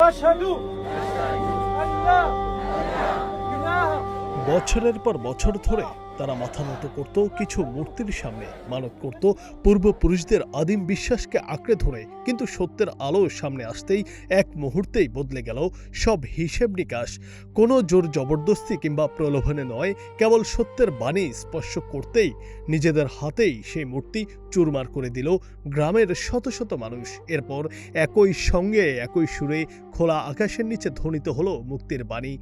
আশহাদু আল্লা ইলাহা। বছরের পর বছর ধরে তারা মাথা নত করত কিছু মূর্তির সামনে, মানত করত পূর্বপুরুষদের আদিম বিশ্বাসকে আঁকড়ে ধরে। কিন্তু সত্যের আলো সামনে আসতেই এক মুহূর্তেই বদলে গেল সব হিসেব নিকাশ। কোনো জোর জবরদস্তি কিংবা প্রলোভনে নয়, কেবল সত্যের বাণী স্পর্শ করতেই নিজেদের হাতেই সেই মূর্তি চুরমার করে দিল গ্রামের শত শত মানুষ। এরপর একই সঙ্গে একই সুরে খোলা আকাশের নিচে ধ্বনিত হলো মুক্তির বাণী,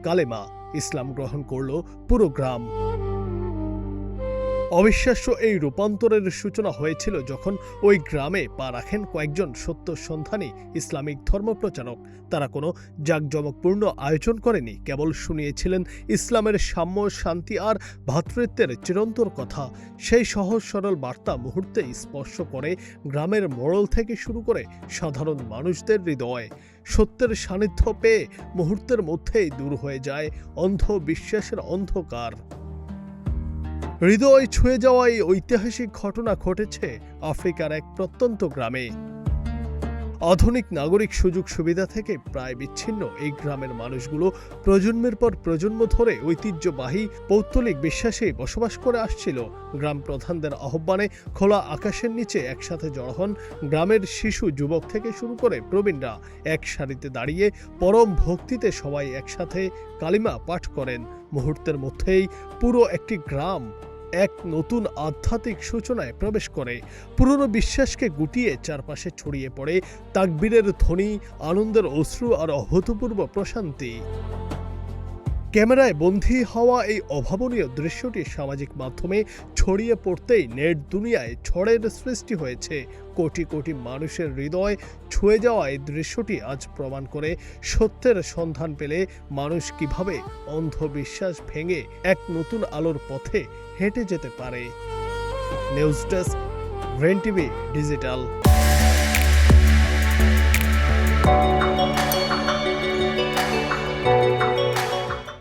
কালেমা। ইসলাম গ্রহণ করল পুরো গ্রাম। অবিশ্বাস্য এই রূপান্তরের সূচনা হয়েছিল যখন ওই গ্রামে পা রাখেন কয়েকজন সত্য সন্ধানী ইসলামিক ধর্মপ্রচারক। তারা কোনো জাঁকজমকপূর্ণ আয়োজন করেনি, কেবল শুনিয়েছিলেন ইসলামের সাম্য, শান্তি আর ভ্রাতৃত্বের চিরন্তর কথা। সেই সহজ সরল বার্তা মুহূর্তে স্পর্শ করে গ্রামের মোড়ল থেকে শুরু করে সাধারণ মানুষদের হৃদয়। সত্যের সান্নিধ্য পেয়ে মুহূর্তের মধ্যেই দূর হয়ে যায় অন্ধ বিশ্বাসের অন্ধকার। হৃদয় ছুঁয়ে যাওয়া এই ঐতিহাসিক ঘটনা ঘটেছে আফ্রিকার এক প্রত্যন্ত গ্রামে। আধুনিক নাগরিক সুযোগ সুবিধা থেকে প্রায় বিচ্ছিন্ন এই গ্রামের মানুষগুলো প্রজন্মের পর প্রজন্ম ধরে ঐতিহ্যবাহী পৌত্তলিক বিশ্বাসে বসবাস করে আসছিল। গ্রাম প্রধানদের আহ্বানে খোলা আকাশের নিচে একসাথে জড়ো হন গ্রামের শিশু, যুবক থেকে শুরু করে প্রবীণরা। এক সারিতে দাঁড়িয়ে পরম ভক্তিতে সবাই একসাথে কালিমা পাঠ করেন। মুহূর্তের মধ্যেই পুরো একটি গ্রাম এক নতুন আধ্যাত্মিক সূচনায় প্রবেশ করে। পুরনো বিশ্বাসকে গুটিয়ে চারপাশে ছড়িয়ে পড়ে তাকবীরের ধ্বনি, আনন্দের অশ্রু আর অভূতপূর্ব প্রশান্তি। ক্যামেরায় বন্দী হওয়া এই অভাবনীয় দৃশ্যটি সামাজিক মাধ্যমে ছড়িয়ে পড়তেই নেট দুনিয়ায় ঝড়ের সৃষ্টি হয়েছে। কোটি কোটি মানুষের হৃদয় ছুঁয়ে যাওয়া এই দৃশ্যটি আজ প্রমাণ করে সত্যের সন্ধান পেলে মানুষ কিভাবে অন্ধবিশ্বাস ভেঙে এক নতুন আলোর পথে হেঁটে যেতে পারে। News desk, grain TV digital.